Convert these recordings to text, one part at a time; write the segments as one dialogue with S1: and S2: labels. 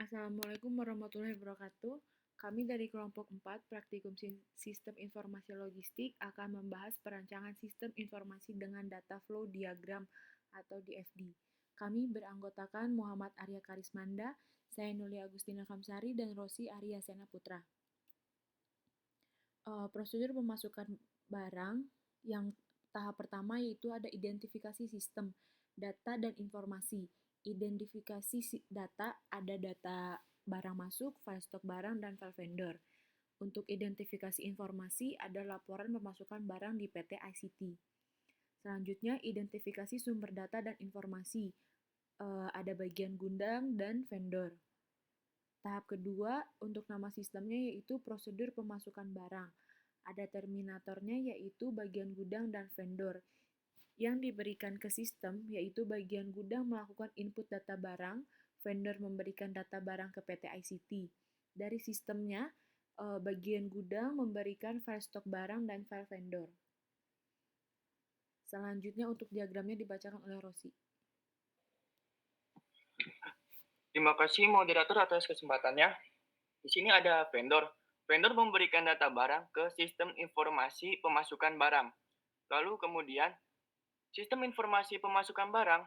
S1: Assalamualaikum warahmatullahi wabarakatuh. Kami dari kelompok 4 Praktikum Sistem Informasi Logistik akan membahas perancangan sistem informasi dengan data flow diagram atau DFD. Kami beranggotakan Muhammad Arya Karismanda, saya Nulia Agustina Kamsari, dan Rosi Arya Sena Putra. Prosedur pemasukan barang yang tahap pertama yaitu ada identifikasi sistem, data dan informasi. Identifikasi data, ada data barang masuk, file stok barang, dan file vendor. Untuk identifikasi informasi, ada laporan pemasukan barang di PT ICT. Selanjutnya, identifikasi sumber data dan informasi. Ada bagian gudang dan vendor. Tahap kedua, untuk nama sistemnya yaitu prosedur pemasukan barang. Ada terminatornya yaitu bagian gudang dan vendor. Yang diberikan ke sistem yaitu bagian gudang melakukan input data barang, vendor memberikan data barang ke PT ICT. Dari sistemnya, bagian gudang memberikan file stok barang dan file vendor. Selanjutnya untuk diagramnya dibacakan oleh Rosi.
S2: Terima kasih moderator atas kesempatannya. Di sini ada vendor. Vendor memberikan data barang ke sistem informasi pemasukan barang. Lalu kemudian sistem informasi pemasukan barang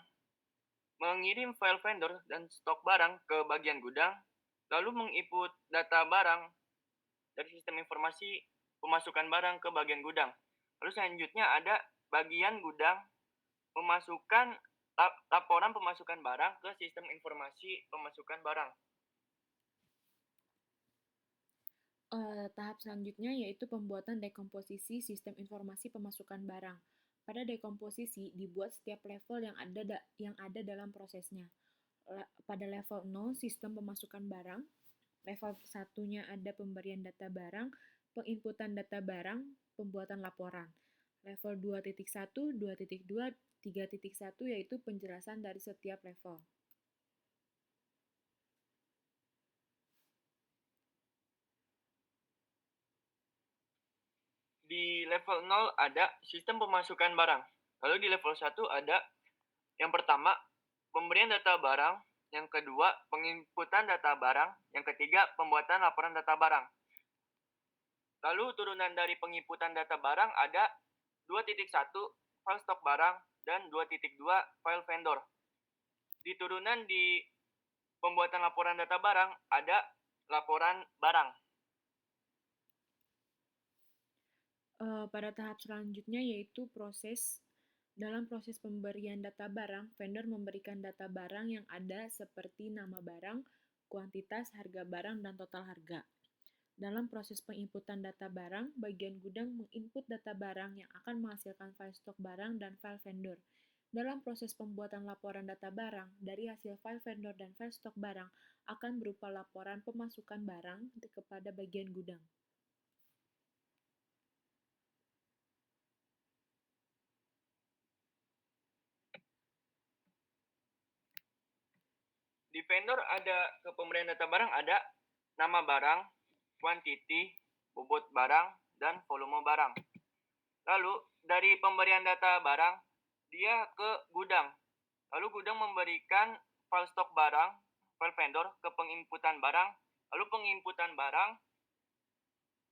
S2: mengirim file vendor dan stok barang ke bagian gudang, lalu menginput data barang dari sistem informasi pemasukan barang ke bagian gudang. Lalu selanjutnya ada bagian gudang memasukkan laporan pemasukan barang ke sistem informasi pemasukan barang.
S1: Tahap selanjutnya yaitu pembuatan dekomposisi sistem informasi pemasukan barang. Pada dekomposisi dibuat setiap level yang ada dalam prosesnya. Pada level 0 sistem pemasukan barang, level 1-nya ada pemberian data barang, penginputan data barang, pembuatan laporan. Level 2.1, 2.2, 3.1 yaitu penjelasan dari setiap level.
S2: Di level 0 ada sistem pemasukan barang. Lalu di level 1 ada yang pertama, pemberian data barang. Yang kedua, penginputan data barang. Yang ketiga, pembuatan laporan data barang. Lalu turunan dari penginputan data barang ada 2.1 file stok barang dan 2.2 file vendor. Di turunan di pembuatan laporan data barang ada laporan barang.
S1: Pada tahap selanjutnya yaitu dalam proses pemberian data barang, vendor memberikan data barang yang ada seperti nama barang, kuantitas, harga barang, dan total harga. Dalam proses penginputan data barang, bagian gudang menginput data barang yang akan menghasilkan file stok barang dan file vendor. Dalam proses pembuatan laporan data barang, dari hasil file vendor dan file stok barang akan berupa laporan pemasukan barang kepada bagian gudang.
S2: Di vendor ada ke pemberian data barang ada nama barang, kuantiti, bobot barang, dan volume barang. Lalu dari pemberian data barang, dia ke gudang. Lalu gudang memberikan file stok barang, file vendor ke penginputan barang. Lalu penginputan barang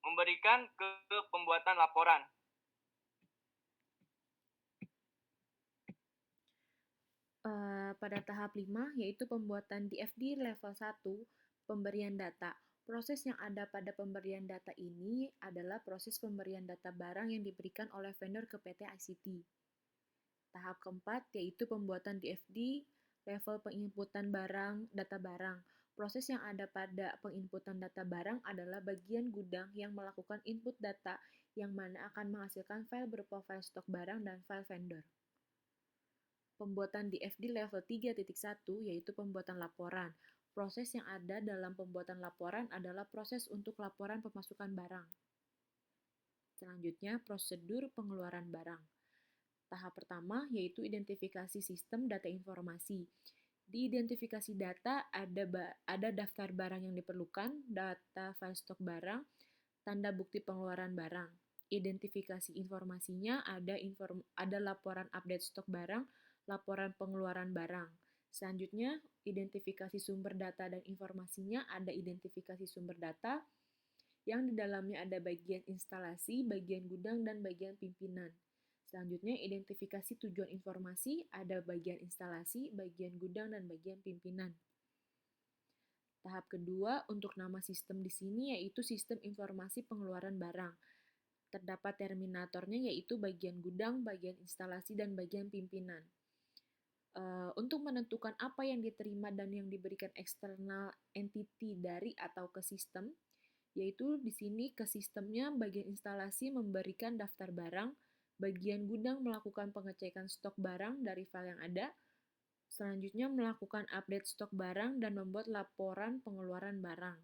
S2: memberikan ke pembuatan laporan.
S1: Pada tahap 5, yaitu pembuatan DFD level 1, pemberian data. Proses yang ada pada pemberian data ini adalah proses pemberian data barang yang diberikan oleh vendor ke PT ICT. Tahap keempat, yaitu pembuatan DFD level penginputan barang, data barang. Proses yang ada pada penginputan data barang adalah bagian gudang yang melakukan input data yang mana akan menghasilkan file berupa file stok barang dan file vendor. Pembuatan DFD level 3.1 yaitu pembuatan laporan. Proses yang ada dalam pembuatan laporan adalah proses untuk laporan pemasukan barang. Selanjutnya, prosedur pengeluaran barang. Tahap pertama yaitu identifikasi sistem data informasi. Di identifikasi data ada daftar barang yang diperlukan, data file stok barang, tanda bukti pengeluaran barang. Identifikasi informasinya ada laporan update stok barang, laporan pengeluaran barang. Selanjutnya, identifikasi sumber data dan informasinya ada identifikasi sumber data yang di dalamnya ada bagian instalasi, bagian gudang, dan bagian pimpinan. Selanjutnya, identifikasi tujuan informasi ada bagian instalasi, bagian gudang, dan bagian pimpinan. Tahap kedua, untuk nama sistem di sini yaitu sistem informasi pengeluaran barang. Terdapat terminatornya yaitu bagian gudang, bagian instalasi, dan bagian pimpinan. Untuk menentukan apa yang diterima dan yang diberikan eksternal entity dari atau ke sistem, yaitu di sini ke sistemnya bagian instalasi memberikan daftar barang, bagian gudang melakukan pengecekan stok barang dari file yang ada, selanjutnya melakukan update stok barang dan membuat laporan pengeluaran barang.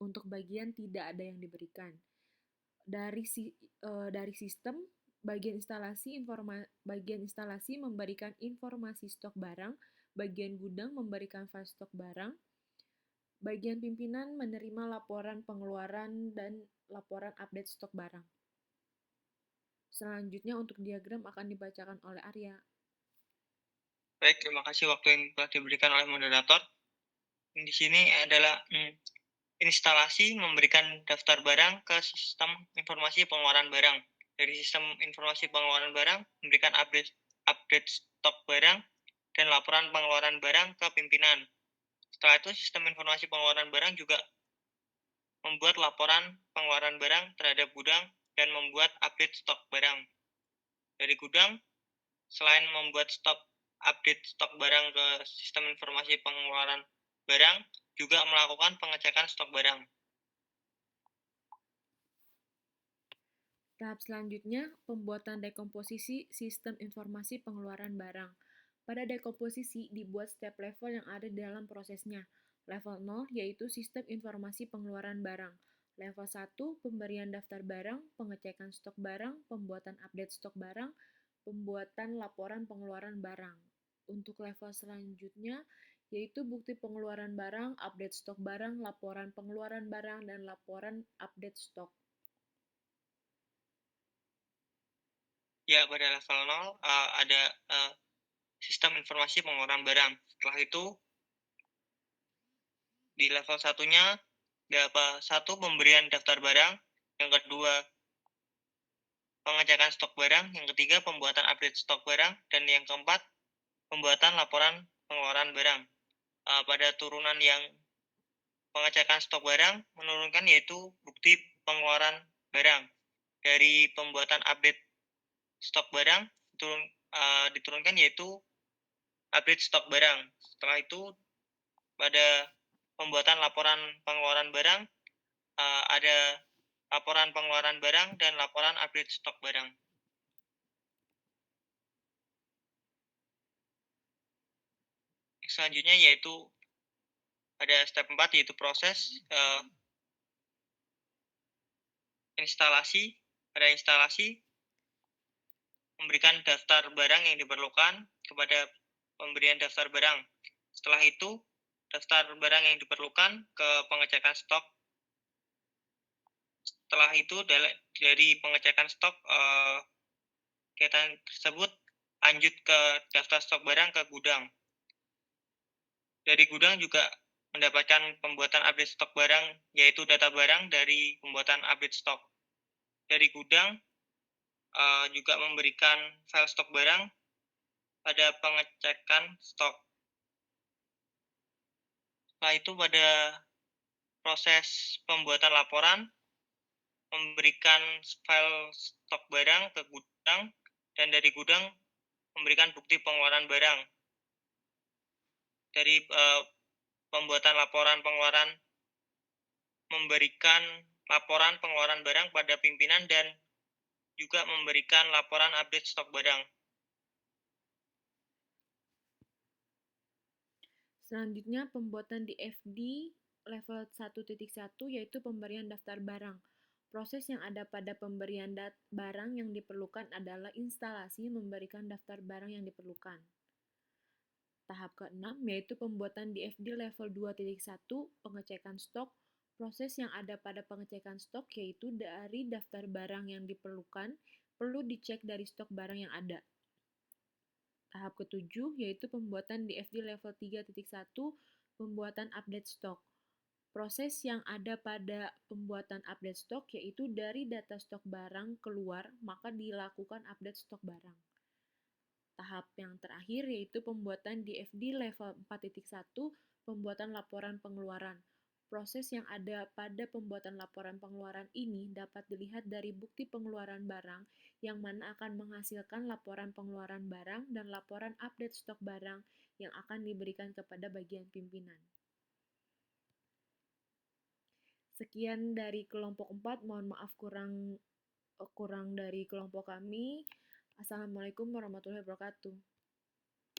S1: Untuk bagian tidak ada yang diberikan. Dari sistem, bagian instalasi memberikan informasi stok barang, bagian gudang memberikan file stok barang, bagian pimpinan menerima laporan pengeluaran dan laporan update stok barang. Selanjutnya untuk diagram akan dibacakan oleh Arya.
S3: Baik, terima kasih waktu yang telah diberikan oleh moderator. Di sini adalah instalasi memberikan daftar barang ke sistem informasi pengeluaran barang. Dari sistem informasi pengeluaran barang memberikan update stok barang dan laporan pengeluaran barang ke pimpinan. Setelah itu sistem informasi pengeluaran barang juga membuat laporan pengeluaran barang terhadap gudang dan membuat update stok barang. Dari gudang, selain membuat update stok barang ke sistem informasi pengeluaran barang, juga melakukan pengecekan stok barang.
S1: Tahap selanjutnya, pembuatan dekomposisi sistem informasi pengeluaran barang. Pada dekomposisi dibuat setiap level yang ada di dalam prosesnya. Level 0 yaitu sistem informasi pengeluaran barang. Level 1, pemberian daftar barang, pengecekan stok barang, pembuatan update stok barang, pembuatan laporan pengeluaran barang. Untuk level selanjutnya, yaitu bukti pengeluaran barang, update stok barang, laporan pengeluaran barang, dan laporan update stok.
S3: Ya, pada level 0 ada sistem informasi pengeluaran barang. Setelah itu, di level satunya, satu pemberian daftar barang, yang kedua pengecekan stok barang, yang ketiga pembuatan update stok barang, dan yang keempat pembuatan laporan pengeluaran barang. Pada turunan yang pengecekan stok barang menurunkan yaitu bukti pengeluaran barang. Dari pembuatan update stok barang diturunkan yaitu update stok barang. Setelah itu pada pembuatan laporan pengeluaran barang ada laporan pengeluaran barang dan laporan update stok barang. Selanjutnya yaitu pada step 4 yaitu proses instalasi. Pada instalasi memberikan daftar barang yang diperlukan kepada pemberian daftar barang. Setelah itu daftar barang yang diperlukan ke pengecekan stok. Setelah itu dari pengecekan stok kegiatan tersebut lanjut ke daftar stok barang ke gudang. Dari gudang juga mendapatkan pembuatan update stok barang, yaitu data barang dari pembuatan update stok. Dari gudang juga memberikan file stok barang pada pengecekan stok. Setelah itu pada proses pembuatan laporan, memberikan file stok barang ke gudang, dan dari gudang memberikan bukti pengeluaran barang. Dari pembuatan laporan pengeluaran, memberikan laporan pengeluaran barang pada pimpinan dan juga memberikan laporan update stok barang.
S1: Selanjutnya, pembuatan DFD level 1.1 yaitu pemberian daftar barang. Proses yang ada pada pemberian barang yang diperlukan adalah instalasi memberikan daftar barang yang diperlukan. Tahap ke-6 yaitu pembuatan DFD level 2.1 pengecekan stok. Proses yang ada pada pengecekan stok yaitu dari daftar barang yang diperlukan perlu dicek dari stok barang yang ada. Tahap ketujuh yaitu pembuatan DFD level 3.1, pembuatan update stok. Proses yang ada pada pembuatan update stok yaitu dari data stok barang keluar, maka dilakukan update stok barang. Tahap yang terakhir yaitu pembuatan DFD level 4.1, pembuatan laporan pengeluaran. Proses yang ada pada pembuatan laporan pengeluaran ini dapat dilihat dari bukti pengeluaran barang yang mana akan menghasilkan laporan pengeluaran barang dan laporan update stok barang yang akan diberikan kepada bagian pimpinan. Sekian dari kelompok 4, mohon maaf kurang dari kelompok kami. Assalamualaikum warahmatullahi wabarakatuh.